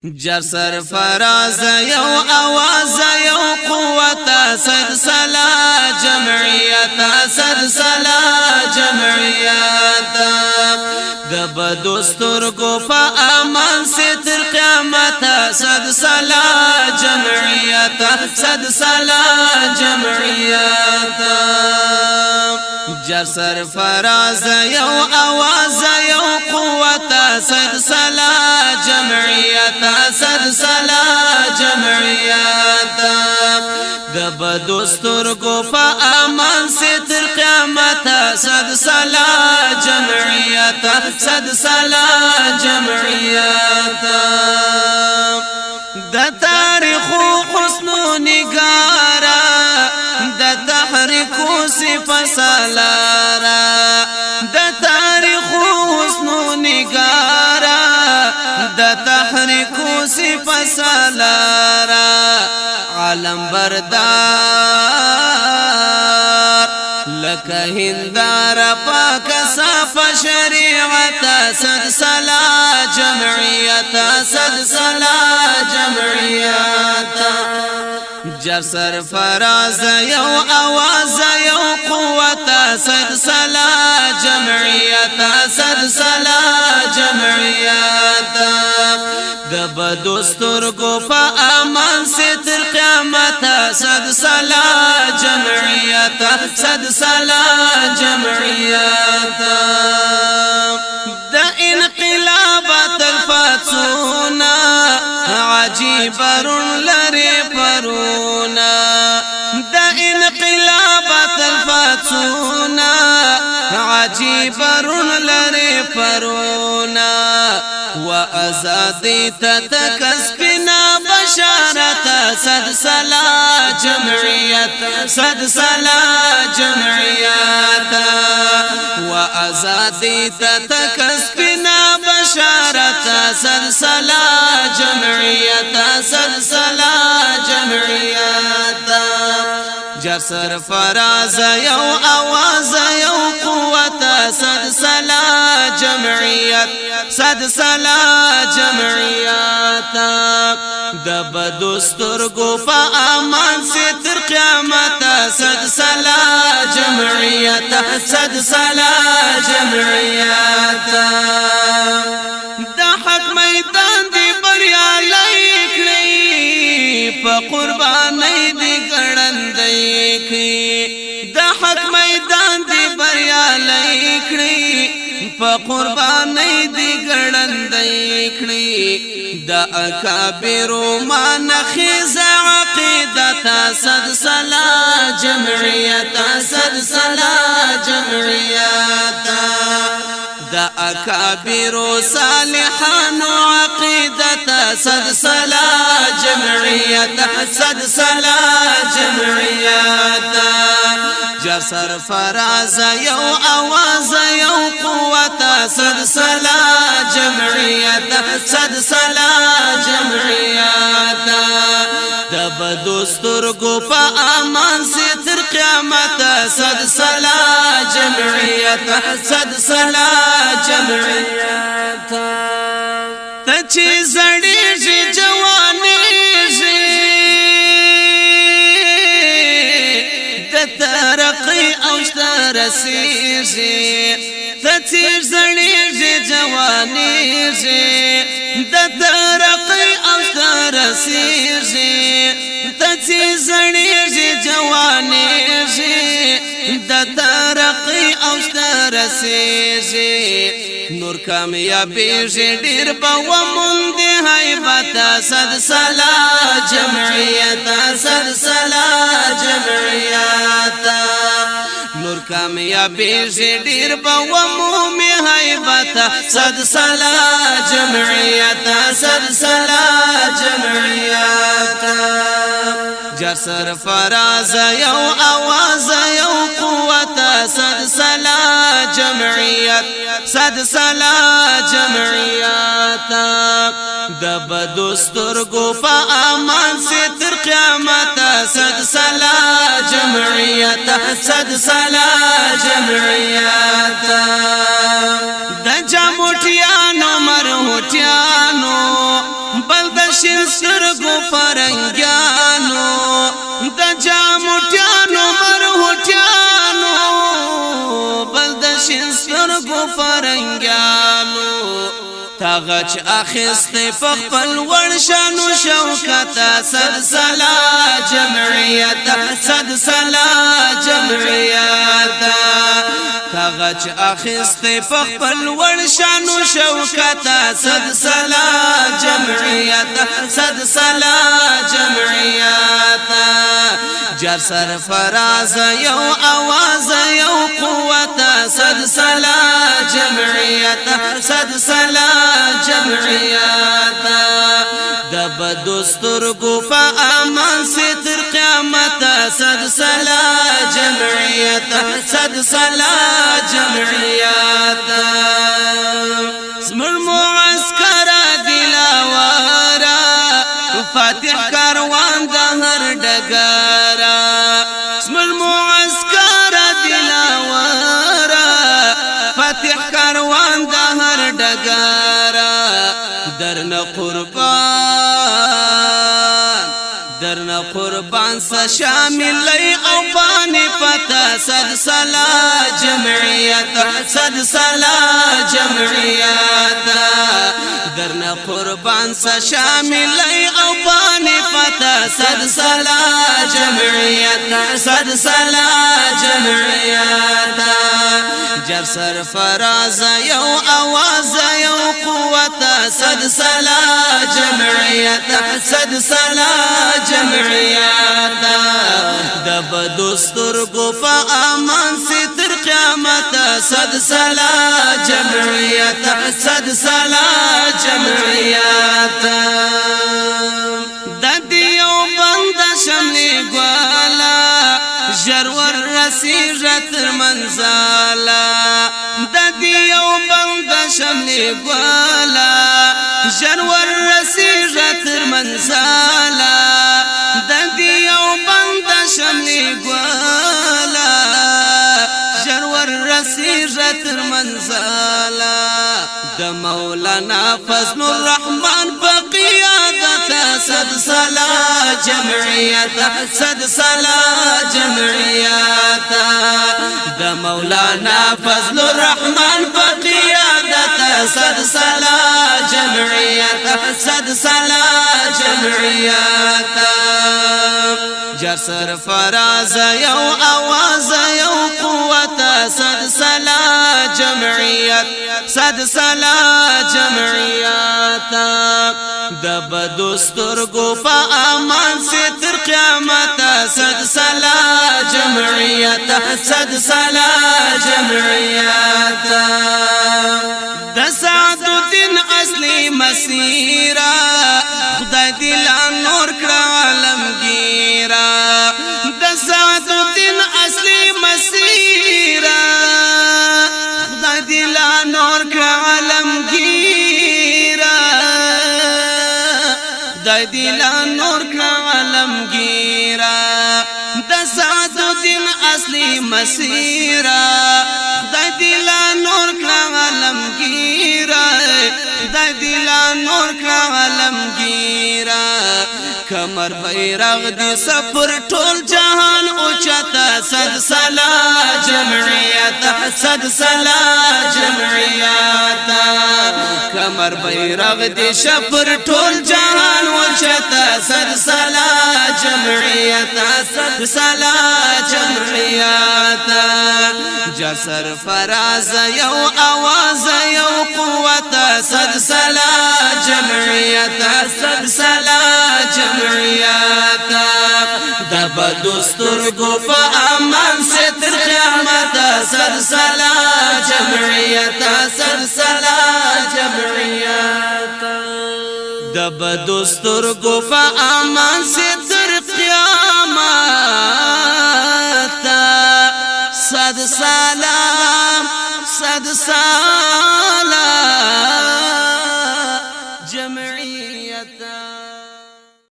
جسر فراز یو آواز یو قوت سلسلہ جمعیت سلسلہ جمعیت دب دستور کو پا امان سے تر قیامت سلسلہ جمعیت سلسلہ جمعیت جسر فراز یو آواز یو قوت سلسلہ جمعیت سلسلہ جمعیت دب دستور کو پا امان سے تر قیامت سلسلہ جمعیت سلسلہ جمعیت د تاریخ حسن و نگارا د تحریک صفت سالارا د تاریخ حسن و نگارا د تحریک صفت سالارا عالم بردار لکه هندار پاک صف شریعت سلسلہ جمعیت سلسلہ جمعیت جسر فراز یو آواز یو قوت سلسلہ جمعیت سلسلہ جمعیت دب دستور کو پا امان سے تر قیامت سلسلہ جمعیت سلسلہ جمعیت دا انقلابات الفاتسونا عجیب رن لری پرونا دا انقلابات الفاتسونا عجیب رن لری پرونا وازادی تتکسبنا بشارت سلسلہ جمعیت سلسلہ جمعیت وازادی تتکسبنا بشارت سلسلہ جمعیت سلسلہ جمعیت جسر فراز یو آواز یو قوت سلسلہ جمعیت سلسلہ جمعیت دب دستور گو پا امان سے تر قیامت سلسلہ جمعیت سلسلہ جمعیت دا حق میدان دی بریالی کړی په قربانی دی ګړندې کړی دا حق میدان دی بریالی کړی په قربانی دی ګړندې کړی دا اکابر مان خیز عقیدت سلسلہ جمعیت سلسلہ جمعیت دا اکابر صالحان عقیدت سلسلہ جمعیت سلسلہ جمعیت جسر فراز یو آواز یو قوت سلسلہ جمعیت سلسلہ جمعیت دب دستور گو پا امان سے تر قیامت سلسلہ جمعیت سلسلہ جمعیت تچی زڑی جی جوانی جی د ترقی اوشت رسی جی تچی زڑی جی جوانی جی د ترقی اوشت رسی جی تچی زڑی جی جوانی جی د ترقی اوشت رسی جی نور کامیابی جی ډیر په ومند هیبت سلسلہ جمعیت سلسلہ جمعیت نور کامیابی جی ډیر په وموم هیبت سلسلہ جمعیت سلسلہ جمعیت جسر فراز یو آواز یو قوت سلسلہ جمعیت سلسلہ جمعیت دب دستور گو پا امان سے تر قیامت سلسلہ جمعیت سلسلہ جمعیت د جاموټیانو مرهوټیانو بل د شین سترګو فرنګیانو د جاموټیانو مرهوټیانو بل د شین سترګو فرنګیانو تاغه چې اخیسته په خپل ورشانو شوکت سلسله جمعیت سلسله جمعیت تاغه چې اخیسته په خپل ورشانو شوکت سلسله جمعیت سلسله جمعیت جر سرفراز یو आवाज یو قوت سلسله جمعیت سلسله جمعیت دب دستور گفا امان سے تر قیامت سلسلہ جمعیت سلسلہ جمعیت اسمر معسکر دلاوارا فاتح کاروان دهر ڈگارا اسمر معسکر دلاوارا فاتح کاروان دهر ڈگارا درنا قربان سا شامل لئی او پانی پتا سلسلہ جمعیت سلسلہ جمعیت درنا قربان سا شامل لئی او پانی پتا سلسلہ جمعیت سلسلہ جمعیت جر سرفراز یو आवाज یو قوت سلسلہ جمعیت سلسلہ جمعیت دب دستور گفا امان سے تر قیامت سلسلہ جمعیت سلسلہ جمعیت ددیو بند شملی گوالا جرور رسی رتر منزالا ددیو بند شملی گوالا جرور رسی رتر منزالا ددیو بند شملی گوالا جرور رسی رتر منزالا د مولانا فضل الرحمن بقیادت سلسلہ جمعیت سلسلہ جمعیت د مولانا فضل الرحمن بقیادت سلسلہ جمعیت سلسلہ جمعیت جر سرفراز یو आवाज یو قوت سلسلہ جمعیت سلسلہ جمعیت دب دستور گفا امان سے تر قیامت سلسلہ جمعیت سلسلہ جمعیت د سعد الدین اصلی مسیرہ خدای دلا نور کړه عالمگیرا د سعد الدین اصلی مسیرہ خدای دلا نور کړه عالمگیرا خدای دلا نور کړه عالمگیرا د سعد الدین اصلی مسیرہ خدای دلا نور کړه عالمگیرا خدای دلا نور کړه عالمگیرا کمر بیرغ دی سفر ټول جهان اوچتا سلسلہ جمعیت سلسلہ جمعیت کمر بیرغ دی سفر ټول جهان اوچتا سلسلہ جمعیت سلسلہ جمعیت جسر فراز یو आवाज یو قوت سلسلہ جمعیت سلسلہ جمعیت دب دستور گفا امان سے تر قیامت سلسلہ جمعیت سلسلہ جمعیت دب دستور گفا امان سے تر قیامت صد سلام صد سلام